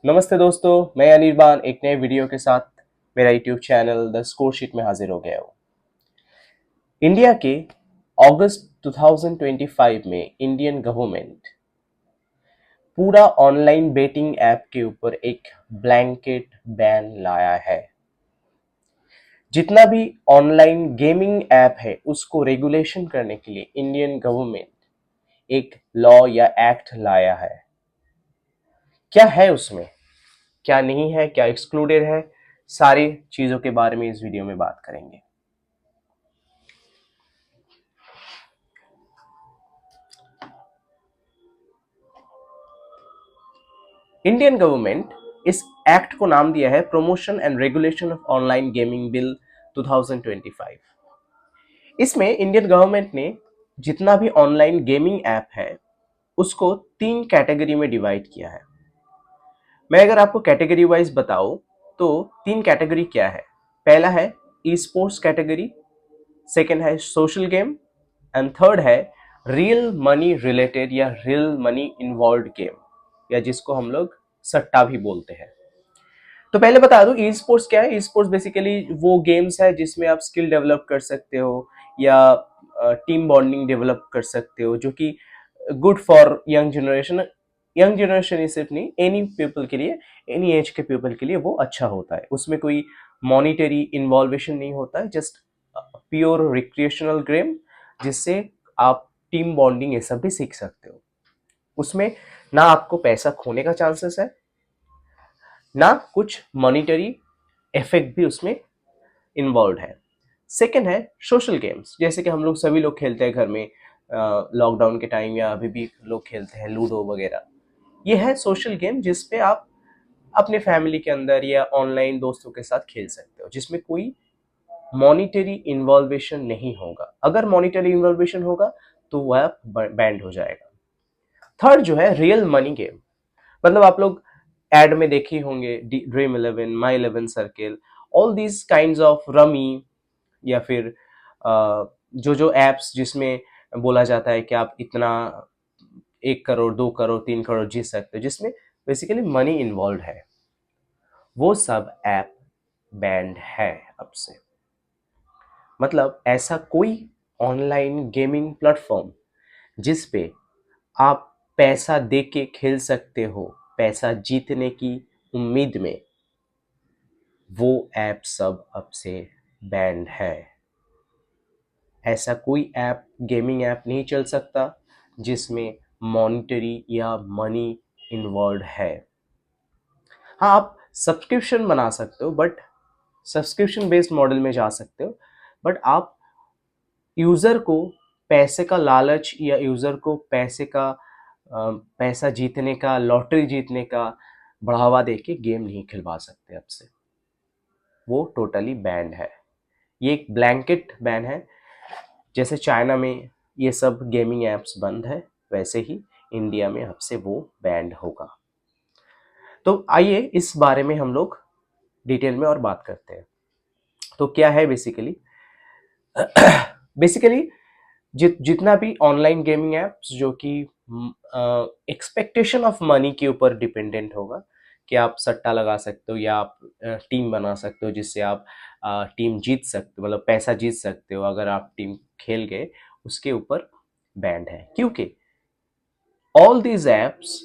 नमस्ते दोस्तों, मैं अनिर्बान एक नए वीडियो के साथ मेरा YouTube channel the score sheet में हाजिर हो गया हूँ। इंडिया के अगस्त 2025 में इंडियन गवर्नमेंट पूरा ऑनलाइन बेटिंग ऐप के ऊपर एक ब्लैंकेट बैन लाया है। जितना भी ऑनलाइन गेमिंग ऐप है उसको रेगुलेशन करने के लिए इंडियन गवर्नमेंट एक लॉ या एक्ट लाया है। क्या है उसमें, क्या नहीं है, क्या एक्सक्लूडेड है, सारी चीजों के बारे में इस वीडियो में बात करेंगे। इंडियन गवर्नमेंट इस एक्ट को नाम दिया है promotion and regulation of online gaming bill 2025। इसमें इंडियन गवर्नमेंट ने जितना भी ऑनलाइन गेमिंग ऐप है उसको 3 कैटेगरी में डिवाइड किया है। मैं अगर आपको कैटेगरी वाइज बताऊं तो 3 कैटेगरी क्या है। पहला है ई स्पोर्ट्स कैटेगरी, सेकेंड है सोशल गेम एंड थर्ड है रियल मनी रिलेटेड या रियल मनी इन्वॉल्व गेम, या जिसको हम लोग सट्टा भी बोलते हैं। तो पहले बता दूं ई स्पोर्ट्स क्या है। ई स्पोर्ट्स बेसिकली वो गेम्स है जिसमें आप स्किल डेवलप कर सकते हो या टीम बॉन्डिंग डेवलप कर सकते हो, जो कि good for young generation. Young generation ही सिर्फ नहीं, एनी पीपल के लिए, एनी एज के पीपल के लिए वो अच्छा होता है। उसमें कोई मॉनिटरी इन्वॉल्वेशन नहीं होता है, जस्ट प्योर रिक्रिएशनल गेम जिससे आप टीम बॉन्डिंग ये सब भी सीख सकते हो। उसमें ना आपको पैसा खोने का चांसेस है, ना कुछ मॉनिटरी इफेक्ट भी उसमें इन्वॉल्व है। सेकंड है सोशल गेम्स, जैसे कि हम लोग सभी लोग खेलते हैं घर में, लॉकडाउन के टाइम या अभी भी लोग खेलते हैं लूडो वगैरह। ये है सोशल गेम जिसपे आप अपने फैमिली के अंदर या ऑनलाइन दोस्तों के साथ खेल सकते हो, जिसमें कोई मॉनिटरी इन्वॉल्वेशन नहीं होगा। अगर मॉनिटरी इन्वॉल्वेशन होगा तो वह बैंड हो जाएगा। थर्ड जो है रियल मनी गेम, मतलब आप लोग एड में देखे होंगे dream 11, my 11 circle, all these kind of rummy, या फिर जो जो एप्स जिसमें बोला जाता है कि आप इतना 1 करोड़ 2 करोड़ 3 करोड़ जीत सकते हो, जिसमें बेसिकली मनी इन्वॉल्व है, वो सब ऐप बैंड है अब से। मतलब ऐसा कोई ऑनलाइन गेमिंग प्लेटफॉर्म जिस पे आप पैसा दे के खेल सकते हो पैसा जीतने की उम्मीद में, वो ऐप सब अब से बैंड है। ऐसा कोई ऐप, गेमिंग ऐप नहीं चल सकता जिसमें मॉनिटरी या मनी इन्वॉल्व है। हाँ, आप सब्सक्रिप्शन बना सकते हो, बट सब्सक्रिप्शन बेस्ड मॉडल में जा सकते हो, बट आप यूज़र को पैसे का लालच या यूज़र को पैसा जीतने का, लॉटरी जीतने का बढ़ावा देके गेम नहीं खिलवा सकते अब से। वो टोटली बैन है। ये एक ब्लैंकेट बैन है। जैसे चाइना में ये सब गेमिंग ऐप्स बंद है, वैसे ही इंडिया में अब से वो बैंड होगा। तो आइए इस बारे में हम लोग डिटेल में और बात करते हैं। तो क्या है बेसिकली बेसिकली जितना भी ऑनलाइन गेमिंग एप्स जो कि एक्सपेक्टेशन ऑफ मनी के ऊपर डिपेंडेंट होगा, कि आप सट्टा लगा सकते हो या आप टीम बना सकते हो जिससे आप टीम जीत सकते हो, मतलब पैसा जीत सकते हो अगर आप टीम खेल गए, उसके ऊपर बैंड है। क्योंकि ऑल दीज एप्स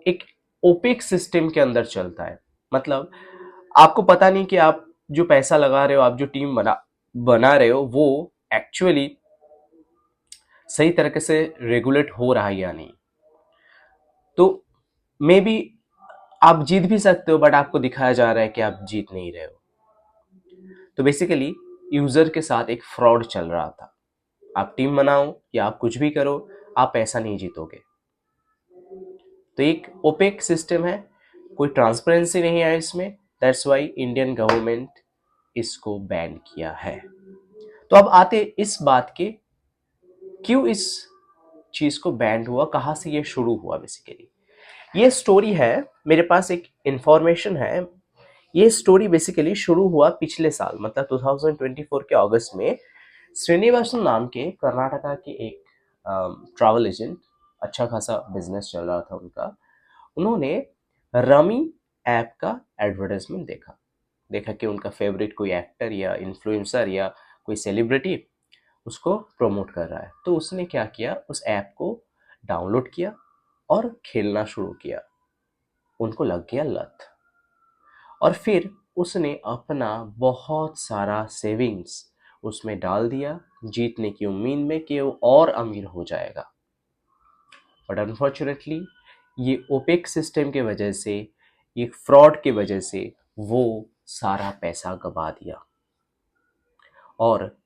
एक ओपेक सिस्टम के अंदर चलता है। मतलब आपको पता नहीं कि आप जो पैसा लगा रहे हो, आप जो टीम बना रहे हो, वो एक्चुअली सही तरीके से रेगुलेट हो रहा है या नहीं। तो मे बी आप जीत भी सकते हो, बट आपको दिखाया जा रहा है कि आप जीत नहीं रहे हो। तो बेसिकली यूजर के साथ एक फ्रॉड चल रहा था। आप टीम बनाओ या आप कुछ भी करो, आप पैसा नहीं जीतोगे। तो एक ओपेक सिस्टम है, कोई ट्रांसपेरेंसी नहीं है इसमें। दैट्स वाई इंडियन गवर्नमेंट इसको बैन किया है। तो अब आते इस बात के, क्यों इस चीज को बैन हुआ, कहाँ से ये शुरू हुआ। बेसिकली ये स्टोरी है, मेरे पास एक इंफॉर्मेशन है। ये स्टोरी बेसिकली शुरू हुआ पिछले साल, मतलब 2024 के अगस्त में। श्रीनिवासन नाम के कर्नाटका के एक ट्रैवल एजेंट, अच्छा खासा बिजनेस चल रहा था उनका, उन्होंने रमी ऐप का एडवर्टाइजमेंट देखा, देखा कि उनका फेवरेट कोई एक्टर या इन्फ्लुएंसर या कोई सेलिब्रिटी उसको प्रमोट कर रहा है। तो उसने क्या किया, उस ऐप को डाउनलोड किया और खेलना शुरू किया। उनको लग गया लत, और फिर उसने अपना बहुत सारा सेविंग्स उसमें डाल दिया, जीतने की उम्मीद में कि वो और अमीर हो जाएगा। बट अनफॉर्चुनेटली ये ओपेक सिस्टम के वजह से, ये फ्रॉड के वजह से वो सारा पैसा गवा दिया, और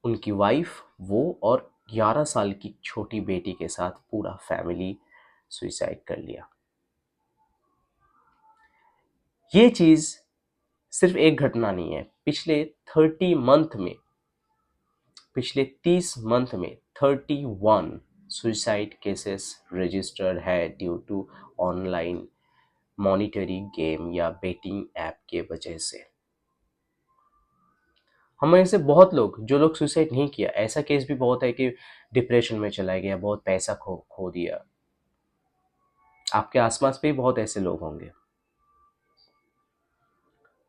उनकी वाइफ, वो और 11 साल की छोटी बेटी के साथ पूरा फैमिली सुइसाइड कर लिया। ये चीज़ सिर्फ एक घटना नहीं है, पिछले 30 मंथ में 31 सुइसाइड केसेस रजिस्टर्ड है due to online monetary game या बेटिंग ऐप के वजह से। हमें से बहुत लोग, जो लोग सुसाइड नहीं किया, ऐसा केस भी बहुत है कि डिप्रेशन में चला गया, बहुत पैसा खो दिया। आपके आसपास भी बहुत ऐसे लोग होंगे।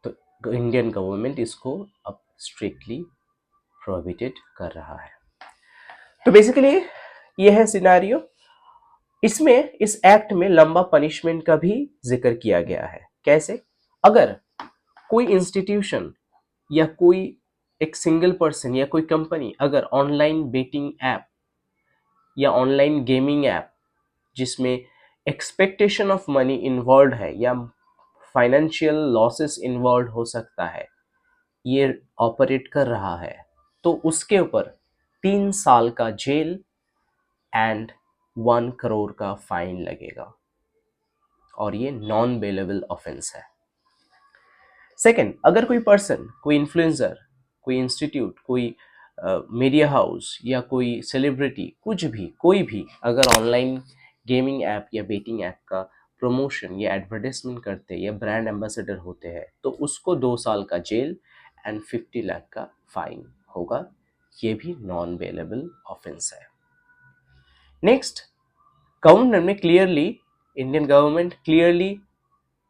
तो इंडियन गवर्नमेंट इसको अब स्ट्रिक्टली प्रोहिबिटेड कर रहा है। तो बेसिकली ये है सिनारियो। इसमें, इस एक्ट में लंबा पनिशमेंट का भी जिक्र किया गया है। कैसे? अगर कोई इंस्टीट्यूशन या कोई एक सिंगल पर्सन या कोई कंपनी अगर ऑनलाइन बेटिंग ऐप या ऑनलाइन गेमिंग ऐप जिसमें एक्सपेक्टेशन ऑफ मनी इन्वॉल्व है या फाइनेंशियल लॉसेस इन्वॉल्व हो सकता है, ये ऑपरेट कर रहा है, तो उसके ऊपर 3 साल का जेल एंड 1 करोड़ का फाइन लगेगा, और ये नॉन बेलेबल ऑफेंस है। सेकंड, अगर कोई पर्सन, कोई इन्फ्लुएंसर, कोई इंस्टीट्यूट, कोई मीडिया हाउस या कोई सेलिब्रिटी, कुछ भी, कोई भी अगर ऑनलाइन गेमिंग ऐप या बेटिंग ऐप का प्रमोशन या एडवर्टाइजमेंट करते या ब्रांड एम्बेसडर होते हैं, तो उसको 2 साल का जेल एंड 50 लाख का फाइन होगा। ये भी नॉन बेलेबल ऑफेंस है। नेक्स्ट, गवर्नमेंट में क्लियरली, इंडियन गवर्नमेंट क्लियरली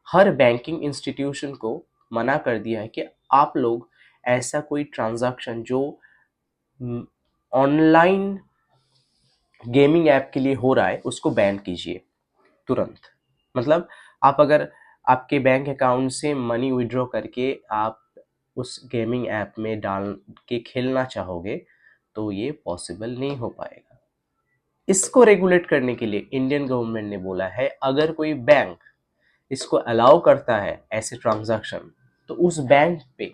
हर बैंकिंग इंस्टीट्यूशन को मना कर दिया है कि आप लोग ऐसा कोई ट्रांजैक्शन जो ऑनलाइन गेमिंग ऐप के लिए हो रहा है उसको बैन कीजिए तुरंत। मतलब आप अगर आपके बैंक अकाउंट से मनी विड्रॉ करके आप उस गेमिंग ऐप में डाल के खेलना चाहोगे तो ये पॉसिबल नहीं हो पाएगा। इसको रेगुलेट करने के लिए इंडियन गवर्नमेंट ने बोला है, अगर कोई बैंक इसको अलाउ करता है ऐसे ट्रांजैक्शन, तो उस बैंक पे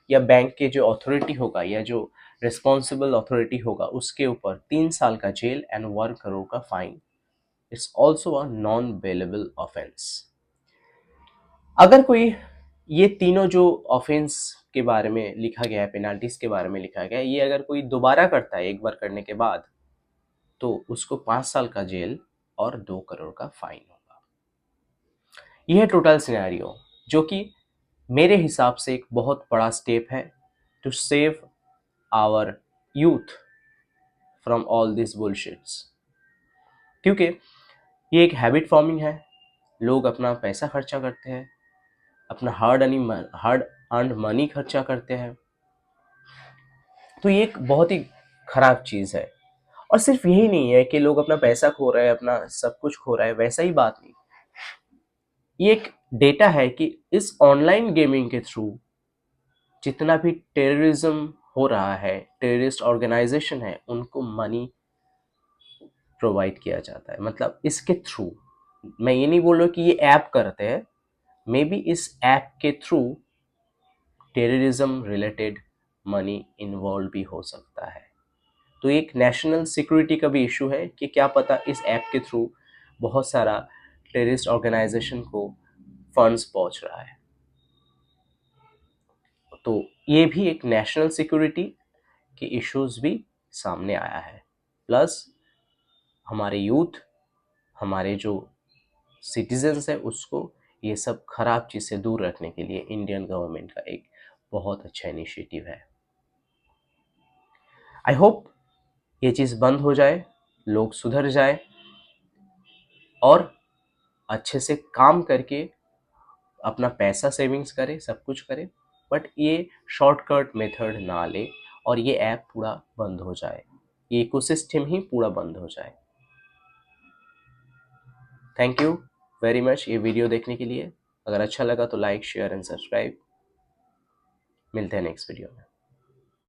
या बैंक के जो अथॉरिटी होगा या जो रिस्पॉन्सिबल अथॉरिटी होगा उसके ऊपर 3 साल का जेल एंड 1 करोड़ का fine. It's also a non bailable offence. अगर कोई, ये तीनों जो ऑफेंस के बारे में लिखा गया है, पेनाल्टीज के बारे में लिखा गया है, ये अगर कोई दोबारा करता है एक बार करने के बाद, तो उसको 5 साल का जेल और 2 करोड़ का फाइन होगा। यह है टोटल सिनेरियो, जो कि मेरे हिसाब से एक बहुत बड़ा स्टेप है to save our youth from all this bullshits. क्योंकि ये एक हैबिट फॉर्मिंग है, लोग अपना पैसा खर्चा करते हैं, अपना हार्ड अर्न मनी खर्चा करते हैं, तो ये एक बहुत ही खराब चीज़ है। और सिर्फ यही नहीं है कि लोग अपना पैसा खो रहे हैं, अपना सब कुछ खो रहा है, वैसा ही बात नहीं। ये एक डेटा है कि इस ऑनलाइन गेमिंग के थ्रू जितना भी टेररिज्म हो रहा है, टेररिस्ट ऑर्गेनाइजेशन है, उनको मनी प्रोवाइड किया जाता है। मतलब इसके थ्रू, मैं ये नहीं बोल रहा कि ये ऐप करते हैं, मे बी इस ऐप के through terrorism related money involve भी हो सकता है। तो एक नेशनल सिक्योरिटी का भी इशू है कि क्या पता इस ऐप के थ्रू बहुत सारा टेररिस्ट ऑर्गेनाइजेशन को फंड्स पहुंच रहा है। तो ये भी एक नेशनल सिक्योरिटी के इश्यूज भी सामने आया है। प्लस हमारे यूथ, हमारे जो सिटीजन्स है, उसको ये सब खराब चीज़ से दूर रखने के लिए इंडियन गवर्नमेंट का एक बहुत अच्छा इनिशिएटिव है। आई होप ये चीज़ बंद हो जाए, लोग सुधर जाए और अच्छे से काम करके अपना पैसा सेविंग्स करे, सब कुछ करे, बट ये शॉर्टकट मेथड ना ले और ये ऐप पूरा बंद हो जाए, ये इकोसिस्टम ही पूरा बंद हो जाए। थैंक यू वेरी मच ये वीडियो देखने के लिए। अगर अच्छा लगा तो लाइक, शेयर एंड सब्सक्राइब। मिलते हैं नेक्स्ट वीडियो में।